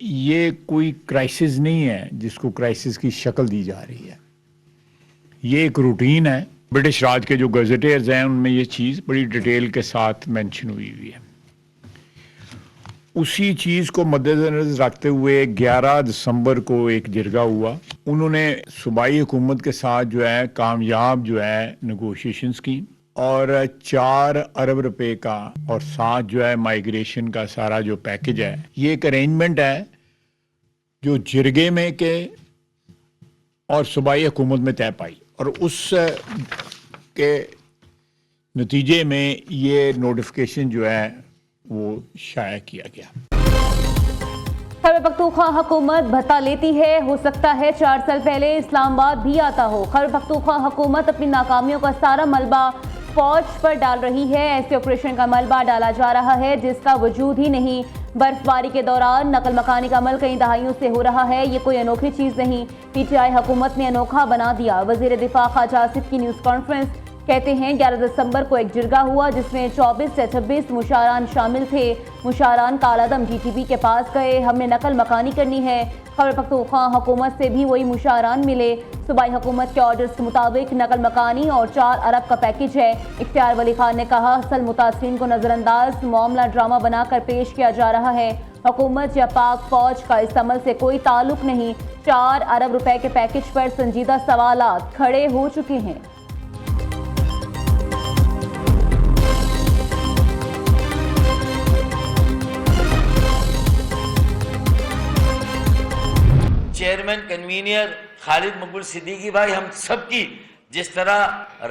ये कोई क्राइसिस नहीं है जिसको क्राइसिस की शक्ल दी जा रही है। ये एक रूटीन है। ब्रिटिश राज के जो गजेटियर्स हैं उनमें ये चीज़ बड़ी डिटेल के साथ मेंशन हुई हुई है। उसी चीज़ को मद्देनजर रखते हुए 11 दिसंबर को एक जिरगा हुआ। उन्होंने सूबाई हुकूमत के साथ जो है कामयाब जो है नेगोशिएशंस की और 4 अरब रुपए का और साथ जो है माइग्रेशन का सारा जो पैकेज है, ये एक अरेंजमेंट है जो जिरगे में के और सूबाई हुकूमत में तय पाई और उस के नतीजे में ये नोटिफिकेशन जो है वो शाया किया गया। खैबर पख्तूनख्वा हुकूमत भत्ता लेती है, हो सकता है 4 साल पहले इस्लामाबाद भी आता हो। खैबर पख्तूनख्वा हुकूमत अपनी नाकामियों का सारा मलबा फौज पर डाल रही है। ऐसे ऑपरेशन का मलबा डाला जा रहा है जिसका वजूद ही नहीं। बर्फबारी के दौरान नकल मकानी का अमल कई दहाइयों से हो रहा है। ये कोई अनोखी चीज़ नहीं, पीटीआई हुकूमत ने अनोखा बना दिया। वजीर दिफा ख्वाजा आसिफ की न्यूज़ कॉन्फ्रेंस कहते हैं 11 दिसंबर को एक जिरगा हुआ जिसमें 24 से 26 मुशारान शामिल थे। मुशारान कालादम GTB के पास गए, हमने नकल मकानी करनी है। खैबर पख्तूनख्वा हुकूमत से भी वही मुशारान मिले। सूबाई हुकूमत के ऑर्डर्स के मुताबिक नकल मकानी और 4 अरब का पैकेज है। इख्तियार वली खान ने कहा असल मुतासरीन को नजरअंदाज मामला ड्रामा बनाकर पेश किया जा रहा है। हुकूमत या पाक फौज का इस अमल से कोई ताल्लुक नहीं। 4 अरब रुपए के पैकेज पर संजीदा सवालात खड़े हो चुके हैं। चेयरमैन कन्वीनियर खालिद मकबूल सिद्दीकी भाई, हम सबकी जिस तरह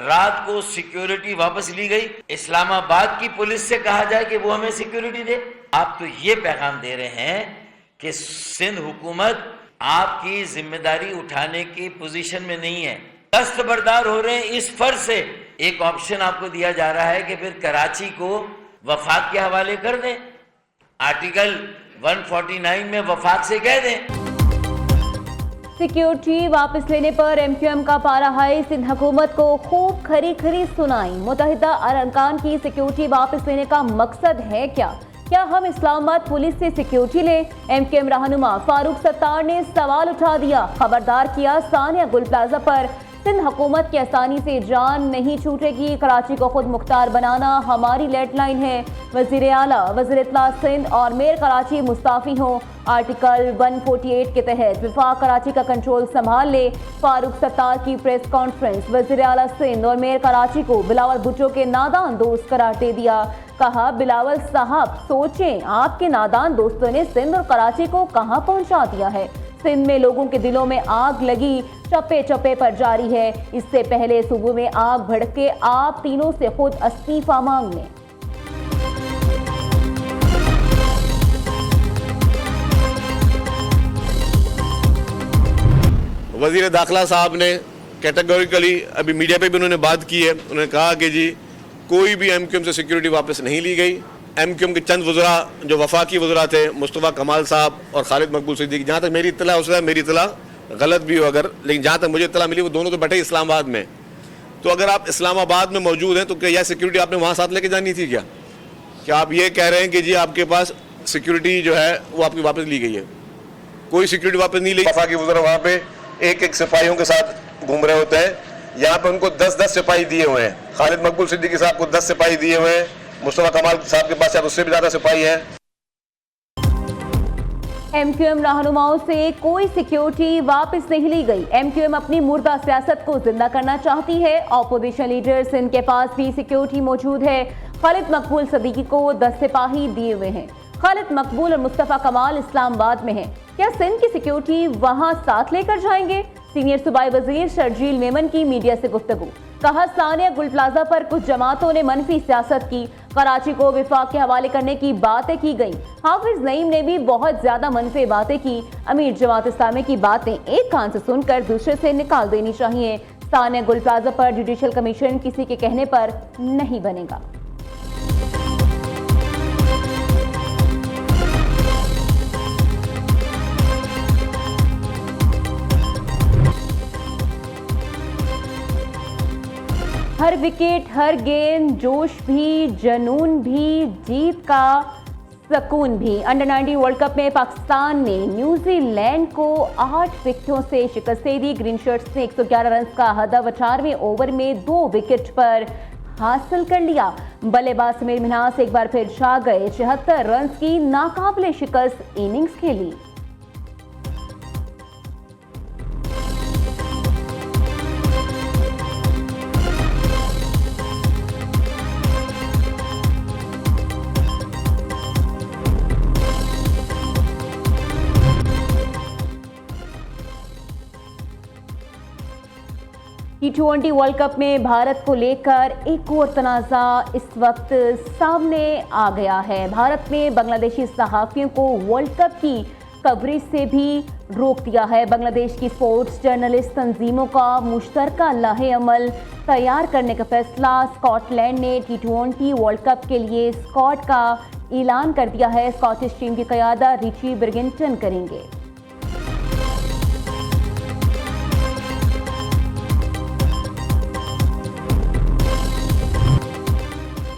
रात को सिक्योरिटी वापस ली गई, इस्लामाबाद की पुलिस से कहा जाए कि वो हमें सिक्योरिटी दे। आप तो ये पैगाम दे रहे हैं कि सिंध हुकूमत आपकी जिम्मेदारी उठाने की पोजीशन में नहीं है, दस्तबरदार हो रहे हैं। इस फर्ज से एक ऑप्शन आपको दिया जा रहा है कि फिर कराची को वफाक के हवाले कर दें। आर्टिकल 149 में वफाक से कह दें। सिक्योरिटी वापस लेने पर MQM का पारा हाई। सिंध हुकूमत को खूब खरी खरी सुनाई। मुत्तहिदा अरकान की सिक्योरिटी वापस लेने का मकसद है क्या? क्या हम इस्लामाबाद पुलिस से सिक्योरिटी लें? MQM रहनुमा फारूक सत्तार ने सवाल उठा दिया, खबरदार किया सानिया गुल प्लाजा पर। सिंध हुकूमत की आसानी से जान नहीं छूटेगी। कराची को खुद मुख्तार बनाना हमारी लेडलाइन है। वजीर आला, वजीर इत्तला सिंध और मेयर कराची मुस्ताफी हों। आर्टिकल 148 के तहत विफाक कराची का कंट्रोल संभाल ले। फारूक सत्तार की प्रेस कॉन्फ्रेंस। वजीर आला सिंध और मेयर कराची को बिलावल भुट्टो के नादान दोस्त करार दे दिया। कहा बिलावल साहब सोचें, आपके नादान दोस्तों ने सिंध और कराची को कहां पहुंचा दिया है। सिंध में लोगों के दिलों में आग लगी, चप्पे चप्पे पर जारी है। इससे पहले सूबे में आग भड़के आप तीनों से खुद इस्तीफा मांग लें। वज़ीर दाखिला साहब ने कैटेगोरिकली अभी मीडिया पे भी उन्होंने बात की है। उन्होंने कहा कि जी कोई भी MQM से सिक्योरिटी वापस नहीं ली गई। MQM के चंद वज़रा जो वफाकी वज़रा थे, मुस्तफ़ा कमाल साहब और खालिद मकबूल सिद्दीकी, जहाँ तक मेरी इत्तला, उससे मेरी इत्तला गलत भी हो अगर, लेकिन जहाँ तक मुझे इत्तला मिली वो दोनों तो बैठे इस्लामाबाद में। तो अगर आप इस्लामाबाद में मौजूद हैं तो क्या यह सिक्योरिटी आपने वहाँ साथ लेके जानी थी? क्या आप ये कह रहे हैं कि जी आपके पास सिक्योरिटी जो है वो आपकी वापस ली गई है? कोई सिक्योरिटी वापस नहीं ली। वफाकी वज़रा वहाँ पे एक एक सिपाहियों के साथ घूम रहे होते हैं। यहाँ पे उनको 10-10 सिपाही दिए हुए हैं। खालिद मकबूल सिद्दीकी साहब को 10 सिपाही दिए हुए हैं। मुस्तफा कमाल साहब के पास शायद उससे भी ज्यादा सिपाही हैं। MQM रहनुमाओं से कोई सिक्योरिटी वापस नहीं ली गई। MQM अपनी मुर्दा सियासत को जिंदा करना चाहती है। ऑपोजिशन लीडर्स इनके पास भी सिक्योरिटी मौजूद है। खालिद मकबूल सिद्दीकी को 10 सिपाही दिए हुए हैं। खालिद मकबूल और मुस्तफ़ा कमाल इस्लामाबाद में हैं। क्या सिंध की सिक्योरिटी वहां साथ लेकर जाएंगे? सीनियर सूबाई वजीर शर्जील मेमन की मीडिया से गुफ्तगू। कहा सानिया गुल प्लाजा पर कुछ जमातों ने मनफी सियासत की। कराची को विफाक के हवाले करने की बातें की गई। हाफिज नईम ने भी बहुत ज्यादा मनफी बातें की। अमीर जमात इस्लामी की बातें एक कान से सुनकर दूसरे से निकाल देनी चाहिए। सानिया गुल प्लाजा पर जुडिशल कमीशन किसी के कहने पर नहीं बनेगा। हर विकेट, हर गेंद, जोश भी, जुनून भी, जीत का सुकून भी। अंडर 19 वर्ल्ड कप में पाकिस्तान ने न्यूजीलैंड को 8 विकेटों से शिकस्त दे दी। ग्रीन शर्ट्स ने 111 रन का हदफ 18वें ओवर में 2 विकेट पर हासिल कर लिया। बल्लेबाज समीर मिन्हास एक बार फिर छा गए। 76 रन की नाकाबिले शिकस्त इनिंग्स खेली। T20 वर्ल्ड कप में भारत को लेकर एक और तनाज़ा इस वक्त सामने आ गया है। भारत ने बांग्लादेशी सहाफ़ियों को वर्ल्ड कप की कवरेज से भी रोक दिया है। बांग्लादेश की स्पोर्ट्स जर्नलिस्ट तंजीमों का मुश्तरका लाहे अमल तैयार करने का फैसला। स्कॉटलैंड ने T20 वर्ल्ड कप के लिए स्क्वाड का ऐलान कर दिया है। स्कॉटिश टीम की क़यादत रिची ब्रिगेंटन करेंगे।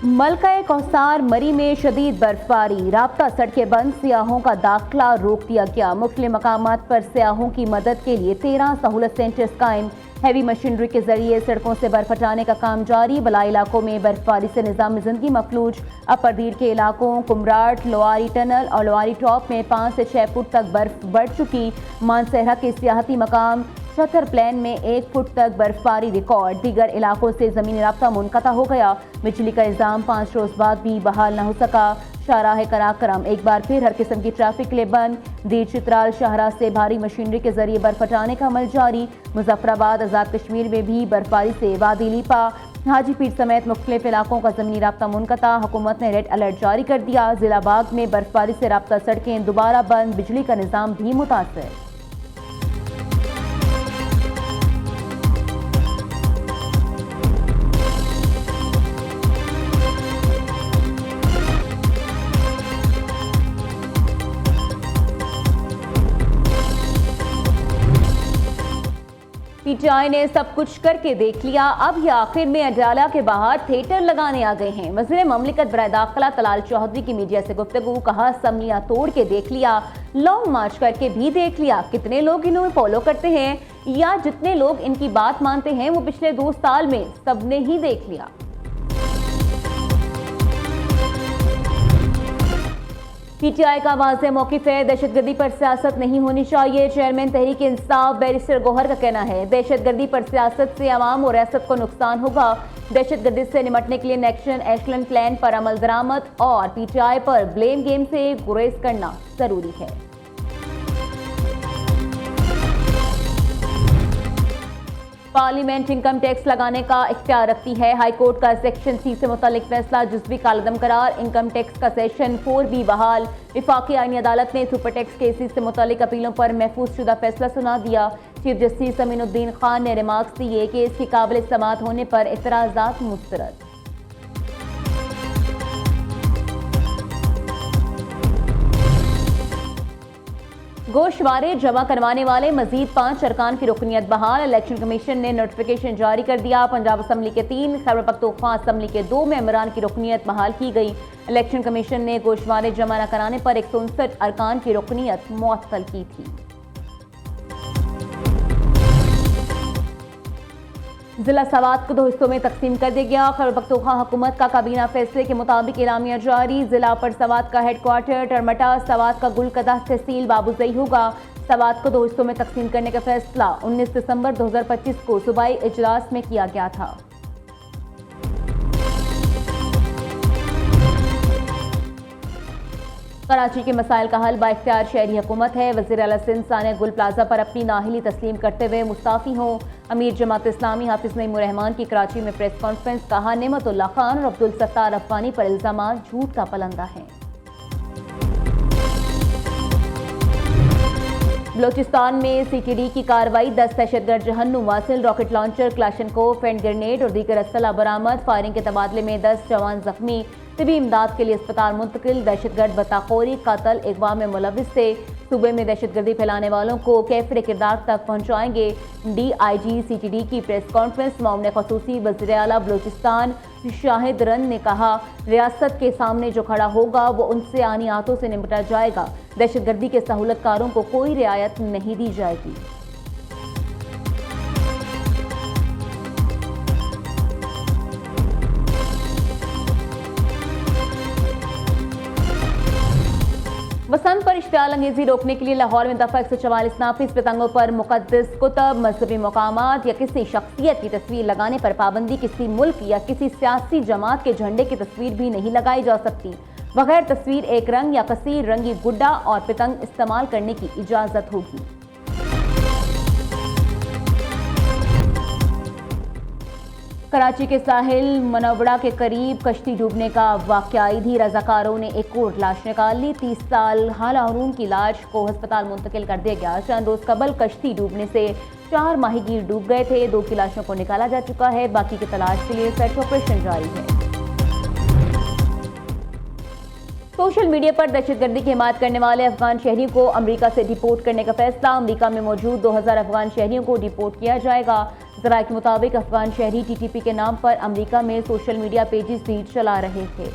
मलका-ए कौसार मरी में शदीद बर्फबारी, राब्ता सड़कें बंद, सियाहों का दाखिला रोक दिया गया। मुख्तलिफ मकामात पर सियाहों की मदद के लिए 13 सहूलत सेंटर्स कायम। हैवी मशीनरी के जरिए सड़कों से बर्फ हटाने का काम जारी। बलाई इलाकों में बर्फबारी से निज़ाम जिंदगी मफलूज। अपरदीर के इलाकों कुमराट, लोआरी टनल और लोआरी टॉप में 5 से 6 फुट तक बर्फ बढ़ चुकी। मानसहरा के सियाहती मकाम छतर प्लेन में 1 फुट तक बर्फबारी रिकॉर्ड। दीगर इलाकों से ज़मीनी राब्ता मुनक़ता हो गया। बिजली का निज़ाम 5 रोज़ बाद भी बहाल न हो सका। शाहराह कराकरम एक बार फिर हर किस्म की ट्रैफिक के लिए बंद। दीर चित्राल शाहराह से भारी मशीनरी के जरिए बर्फ हटाने का अमल जारी। मुजफ्फराबाद आज़ाद कश्मीर में भी बर्फबारी से वादी लीपा, हाजीपीर समेत मुख्तलिफ इलाकों का ज़मीनी राब्ता मुनक़ता। हुकूमत ने रेड अलर्ट जारी कर दिया। ज़िला बाग में बर्फबारी से राब्ता सड़कें दोबारा बंद, बिजली का निज़ाम भी मुतासर। पीटीआई ने सब कुछ करके देख लिया, अब ये आखिर में अडाला के बाहर थिएटर लगाने आ गए हैं। वज़ीर ममलिकत बराए दाखिला तलाल चौधरी की मीडिया से गुफ्तगू, कहा असम्बलियां तोड़ के देख लिया, लॉन्ग मार्च करके भी देख लिया, कितने लोग इन्हें फॉलो करते हैं या जितने लोग इनकी बात मानते हैं वो पिछले 2 साल में सबने ही देख लिया। पीटीआई का वाज़ेह मौक़िफ़ है, दहशतगर्दी पर सियासत नहीं होनी चाहिए। चेयरमैन तहरीक इंसाफ बैरिस्टर गौहर का कहना है, दहशतगर्दी पर सियासत से अवाम और रियासत को नुकसान होगा। दहशतगर्दी से निपटने के लिए नेक्शन एक्शन प्लान पर अमल दरामद और पीटीआई पर ब्लेम गेम से गुरेज करना जरूरी है। पार्लियामेंट इनकम टैक्स लगाने का इख्तियार रखती है। हाई कोर्ट का सेक्शन 3 से मुतालिक फैसला जुज़वी कालदम करार। इनकम टैक्स का सेक्शन 4 भी बहाल। विफाकी आईनी अदालत ने सुपर टैक्स केसेस से मुतालिक अपीलों पर महफूज शुदा फैसला सुना दिया। चीफ जस्टिस अमीनुद्दीन खान ने रिमार्क्स दिए, केस के काबिल समाअत होने पर एतराज़ात मुस्तरद। गोशवारे जमा करवाने वाले मजीद 5 अरकान की रुकनीत बहाल। इलेक्शन कमीशन ने नोटिफिकेशन जारी कर दिया। पंजाब असम्बली के 3, खैबर पख्तूनख्वा असम्बली के 2 मेंबरान की रुकनीत बहाल की गई। इलेक्शन कमीशन ने गोशवारे जमा न कराने पर 159 अरकान की रुकनीत मुअत्तल की थी। जिला सवात को 2 हिस्सों में तकसीम कर दिया गया। खैबर पख्तूनख्वा हुकूमत का काबीना फैसले के मुताबिक एलामिया जारी। जिला पर सवात का हेडक्वार्टर टरमटा, सवात का गुलकदा तहसील बाबूजई होगा। सवात को 2 हिस्सों में तकसीम करने का फैसला 19 दिसंबर 2025 को सूबाई इजलास में किया गया था। कराची के मसाइल का हल बाइख्तियार शहरी हुकूमत है। वज़ीर आला सिंध सानिया गुल प्लाजा पर अपनी नाअहली तस्लीम करते हुए मुस्ताफ़ी हों। अमीर जमात इस्लामी हाफिज नईमुर रहमान की कराची में प्रेस कॉन्फ्रेंस, कहा नेमतुल्ला खान और अब्दुल सत्तार अफ़गानी पर इल्ज़ामात झूठ का पलंदा है। बलोचिस्तान में CTD की कार्रवाई, 10 दहशतगर्द जहन्नुम वासिल, rocket launcher, Kalashnikov, hand grenade और दीगर असला बरामद। फायरिंग के तबादले में 10 जवान जख्मी। तिबी इमदाद के लिए अस्पताल मुंतकिल। दहशतगर्द बताखोरी, कत्ल, अगवा में मुलविस थे। सूबे में दहशतगर्दी फैलाने वालों को कैफिर किरदार तक पहुँचाएंगे। DIG CTD की प्रेस कॉन्फ्रेंस। मामले खसूसी वज़ीर आला बलूचिस्तान शाहिद रन ने कहा, रियासत के सामने जो खड़ा होगा वो उनसे आनी आतों से निपटा जाएगा। दहशतगर्दी के सहूलतकारों को कोई रियायत नहीं दी जाएगी। वसंत पर इश्तियाल अंगेजी रोकने के लिए लाहौर में दफा 144 नाफिज पतंगों पर मुकद्दस कुतब, मजहबी मकामात या किसी शख्सियत की तस्वीर लगाने पर पाबंदी। किसी मुल्क या किसी सियासी जमात के झंडे की तस्वीर भी नहीं लगाई जा सकती। बगैर तस्वीर एक रंग या कसीर रंगी गुड्डा और पतंग इस्तेमाल करने की इजाजत होगी। कराची के साहिल मनवड़ा के करीब कश्ती डूबने का वाकया। ईदी रजाकारों ने एक और लाश निकाल ली। 30 साल हारून की लाश को अस्पताल मुंतकिल कर दिया गया। चंद रोज कबल कश्ती डूबने से 4 माहीगीर डूब गए थे। 2 की लाशों को निकाला जा चुका है। बाकी की तलाश के लिए सर्च ऑपरेशन जारी है। सोशल मीडिया पर दहशतगर्दी की हिमायत करने वाले अफगान शहरियों को अमेरिका से डिपोर्ट करने का फैसला। अमेरिका में मौजूद 2000 अफगान शहरियों को डिपोर्ट किया जाएगा। ज़राए के मुताबिक अफगान शहरी TTP के नाम पर अमेरिका में सोशल मीडिया पेजेस भी चला रहे थे।